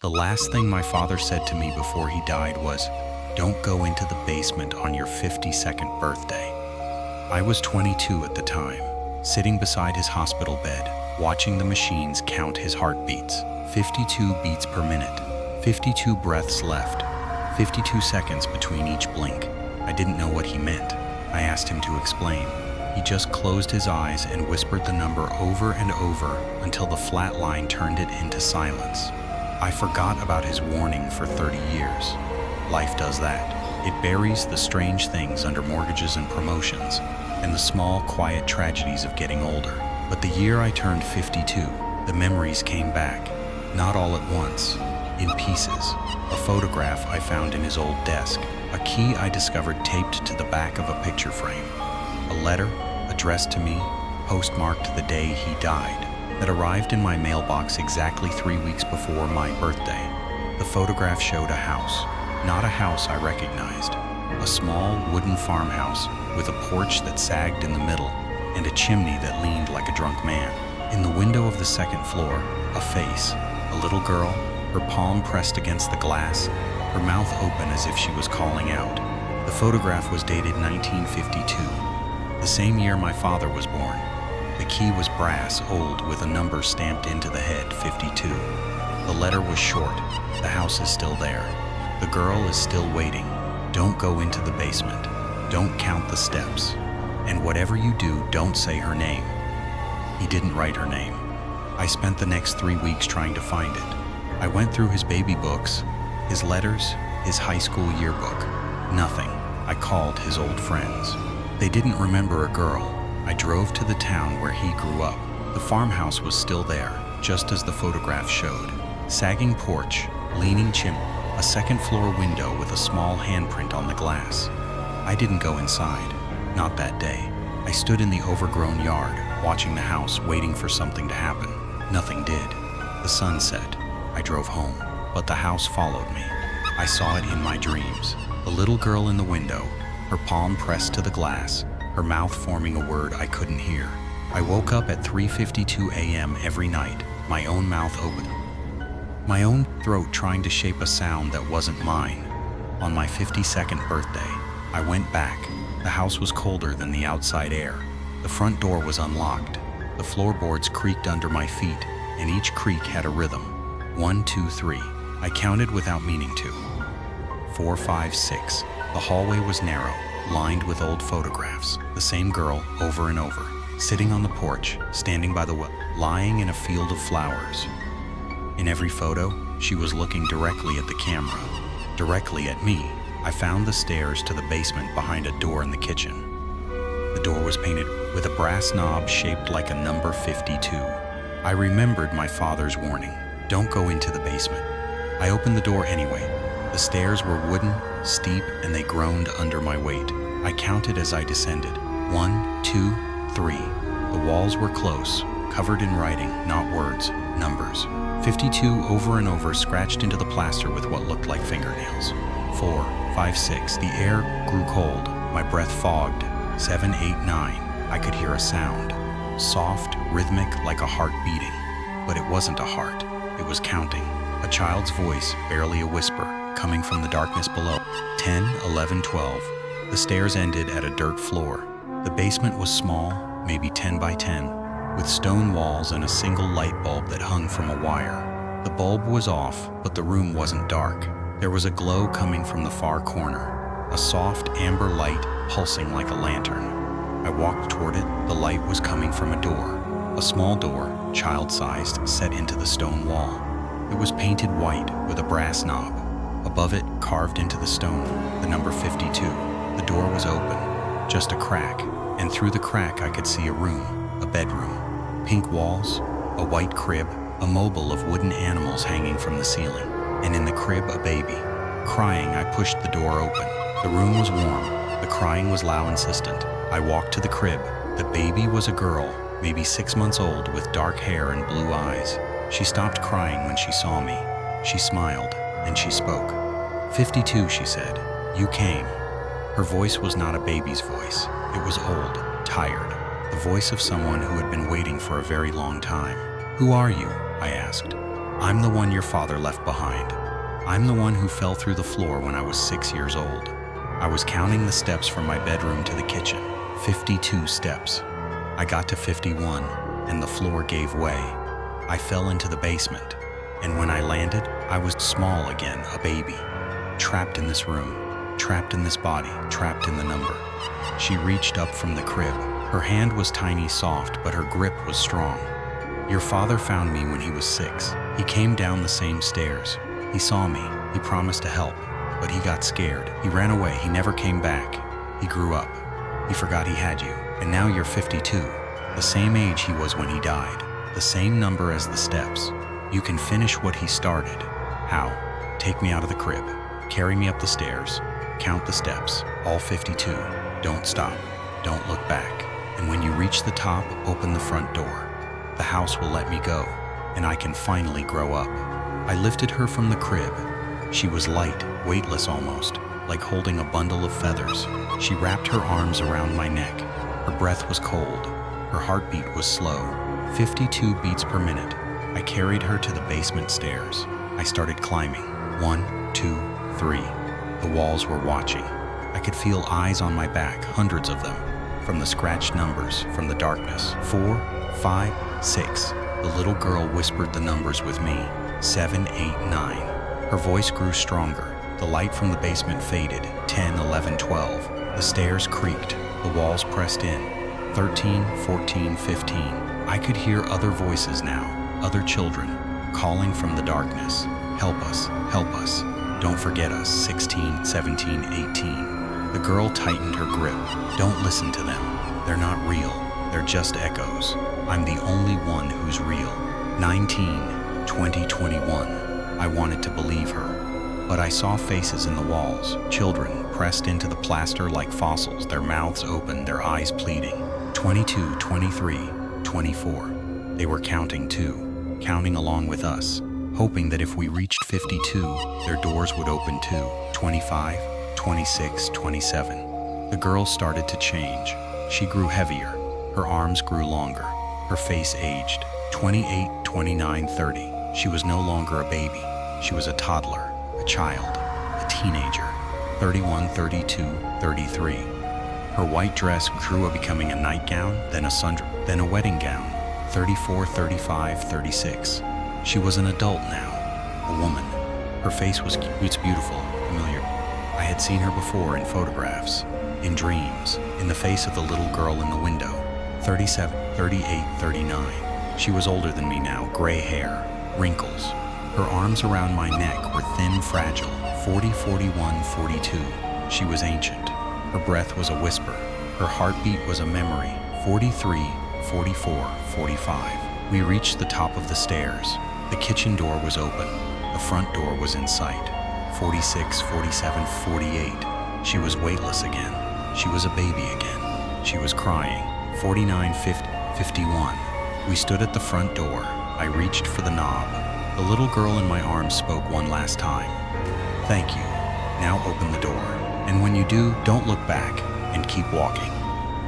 The last thing my father said to me before he died was, "Don't go into the basement on your 52nd birthday." I was 22 at the time, sitting beside his hospital bed, watching the machines count his heartbeats. 52 beats per minute, 52 breaths left, 52 seconds between each blink. I didn't know what he meant. I asked him to explain. He just closed his eyes and whispered the number over and over until the flat line turned it into silence. I forgot about his warning for 30 years. Life does that. It buries the strange things under mortgages and promotions, and the small, quiet tragedies of getting older. But the year I turned 52, the memories came back. Not all at once, in pieces. A photograph I found in his old desk, a key I discovered taped to the back of a picture frame, a letter addressed to me, postmarked the day he died, that arrived in my mailbox exactly 3 weeks before my birthday. The photograph showed a house, not a house I recognized, a small wooden farmhouse with a porch that sagged in the middle and a chimney that leaned like a drunk man. In the window of the second floor, a face, a little girl, her palm pressed against the glass, her mouth open as if she was calling out. The photograph was dated 1952, the same year my father was born. The key was brass, old, with a number stamped into the head, 52. The letter was short. The house is still there. The girl is still waiting. Don't go into the basement. Don't count the steps. And whatever you do, don't say her name. He didn't write her name. I spent the next 3 weeks trying to find it. I went through his baby books, his letters, his high school yearbook. Nothing. I called his old friends. They didn't remember a girl. I drove to the town where he grew up. The farmhouse was still there, just as the photograph showed. Sagging porch, leaning chimney, a second floor window with a small handprint on the glass. I didn't go inside. Not that day. I stood in the overgrown yard, watching the house, waiting for something to happen. Nothing did. The sun set. I drove home, but the house followed me. I saw it in my dreams. The little girl in the window, her palm pressed to the glass, her mouth forming a word I couldn't hear. I woke up at 3:52 a.m. every night, my own mouth open, my own throat trying to shape a sound that wasn't mine. On my 52nd birthday, I went back. The house was colder than the outside air. The front door was unlocked. The floorboards creaked under my feet, and each creak had a rhythm. 1, 2, 3. I counted without meaning to. 4, 5, 6. The hallway was narrow, lined with old photographs. The same girl, over and over. Sitting on the porch, standing by the well, lying in a field of flowers. In every photo, she was looking directly at the camera. Directly at me. I found the stairs to the basement behind a door in the kitchen. The door was painted with a brass knob shaped like a number 52. I remembered my father's warning. Don't go into the basement. I opened the door anyway. The stairs were wooden, steep, and they groaned under my weight. I counted as I descended. 1, 2, 3. The walls were close, covered in writing, not words, numbers. 52 over and over, scratched into the plaster with what looked like fingernails. 4, 5, 6. The air grew cold. My breath fogged. 7, 8, 9. I could hear a sound. Soft, rhythmic, like a heart beating. But it wasn't a heart. It was counting. A child's voice, barely a whisper, coming from the darkness below. 10, 11, 12. The stairs ended at a dirt floor. The basement was small, maybe 10 by 10, with stone walls and a single light bulb that hung from a wire. The bulb was off, but the room wasn't dark. There was a glow coming from the far corner, a soft amber light pulsing like a lantern. I walked toward it. The light was coming from a door, a small door, child-sized, set into the stone wall. It was painted white with a brass knob. Above it, carved into the stone, the number 52. The door was open, just a crack, and through the crack I could see a room, a bedroom. Pink walls, a white crib, a mobile of wooden animals hanging from the ceiling, and in the crib a baby. Crying, I pushed the door open. The room was warm. The crying was loud, insistent. I walked to the crib. The baby was a girl, maybe 6 months old, with dark hair and blue eyes. She stopped crying when she saw me. She smiled, and she spoke. 52, she said. You came. Her voice was not a baby's voice. It was old, tired, the voice of someone who had been waiting for a very long time. Who are you? I asked. I'm the one your father left behind. I'm the one who fell through the floor when I was 6 years old. I was counting the steps from my bedroom to the kitchen. 52 steps. I got to 51, and the floor gave way. I fell into the basement, and when I landed, I was small again, a baby. Trapped in this room, trapped in this body, trapped in the number. She reached up from the crib. Her hand was tiny, soft, but her grip was strong. Your father found me when he was 6. He came down the same stairs. He saw me. He promised to help, but he got scared. He ran away. He never came back. He grew up. He forgot he had you. And now you're 52. The same age he was when he died. The same number as the steps. You can finish what he started. How? Take me out of the crib. Carry me up the stairs. Count the steps. All 52. Don't stop. Don't look back. And when you reach the top, open the front door. The house will let me go, and I can finally grow up. I lifted her from the crib. She was light, weightless almost, like holding a bundle of feathers. She wrapped her arms around my neck. Her breath was cold. Her heartbeat was slow, 52 beats per minute. I carried her to the basement stairs. I started climbing. 1, 2, 3. The walls were watching. I could feel eyes on my back, hundreds of them, from the scratched numbers, from the darkness. 4, 5, 6. The little girl whispered the numbers with me. 7, 8, 9. Her voice grew stronger. The light from the basement faded. 10, 11, 12. The stairs creaked. The walls pressed in. 13, 14, 15. I could hear other voices now, other children, calling from the darkness. Help us, don't forget us. 16, 17, 18. The girl tightened her grip. Don't listen to them. They're not real. They're just echoes. I'm the only one who's real. 19, 20, 21. I wanted to believe her, but I saw faces in the walls, children pressed into the plaster like fossils, their mouths open, their eyes pleading. 22, 23, 24. They were counting too, counting along with us, hoping that if we reached 52, their doors would open too. 25, 26, 27. The girl started to change. She grew heavier. Her arms grew longer. Her face aged. 28, 29, 30. She was no longer a baby. She was a toddler, a child, a teenager. 31, 32, 33. Her white dress grew, becoming a nightgown, then a sundress, then a wedding gown. 34, 35, 36. She was an adult now, a woman. Her face was beautiful, familiar. I had seen her before in photographs, in dreams, in the face of the little girl in the window. 37, 38, 39. She was older than me now, gray hair, wrinkles. Her arms around my neck were thin, fragile. 40, 41, 42. She was ancient. Her breath was a whisper. Her heartbeat was a memory. 43, 44, 45. We reached the top of the stairs. The kitchen door was open. The front door was in sight. 46, 47, 48. She was weightless again. She was a baby again. She was crying. 49, 50, 51. We stood at the front door. I reached for the knob. The little girl in my arms spoke one last time. Thank you. Now open the door. And when you do, don't look back and keep walking.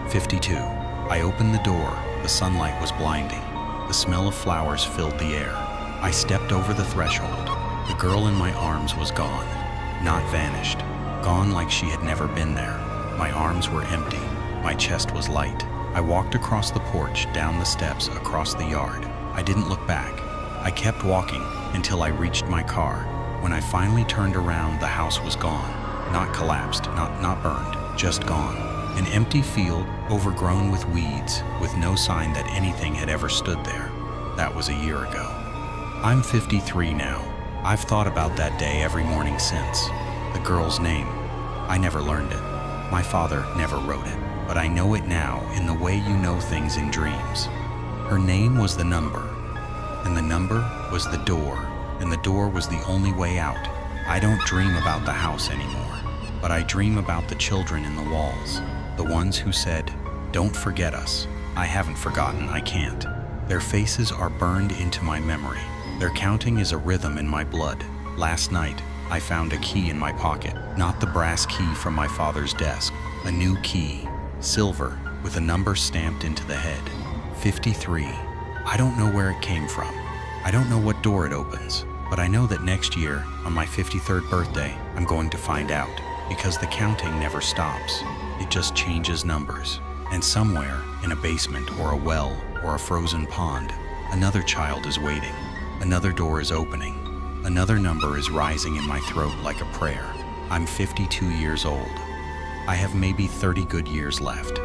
52. I opened the door. The sunlight was blinding. The smell of flowers filled the air. I stepped over the threshold. The girl in my arms was gone. Not vanished. Gone like she had never been there. My arms were empty. My chest was light. I walked across the porch, down the steps, across the yard. I didn't look back. I kept walking until I reached my car. When I finally turned around, the house was gone. Not collapsed, not burned, just gone. An empty field, overgrown with weeds, with no sign that anything had ever stood there. That was a year ago. I'm 53 now. I've thought about that day every morning since. The girl's name. I never learned it. My father never wrote it. But I know it now in the way you know things in dreams. Her name was the number. And the number was the door. And the door was the only way out. I don't dream about the house anymore. But I dream about the children in the walls. The ones who said, don't forget us. I haven't forgotten, I can't. Their faces are burned into my memory. Their counting is a rhythm in my blood. Last night, I found a key in my pocket. Not the brass key from my father's desk. A new key. Silver, with a number stamped into the head. 53. I don't know where it came from, I don't know what door it opens, but I know that next year, on my 53rd birthday, I'm going to find out, because the counting never stops. It just changes numbers. And somewhere, in a basement or a well or a frozen pond, another child is waiting. Another door is opening. Another number is rising in my throat like a prayer. I'm 52 years old. I have maybe 30 good years left.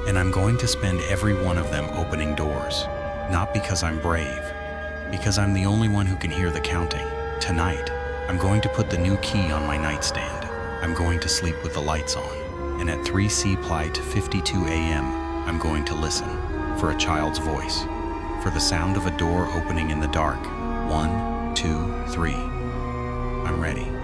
And I'm going to spend every one of them opening doors. Not because I'm brave, because I'm the only one who can hear the counting. Tonight, I'm going to put the new key on my nightstand. I'm going to sleep with the lights on. And at 3 Plight 52 a.m., I'm going to listen for a child's voice, for the sound of a door opening in the dark. 1, 2, 3. I'm ready.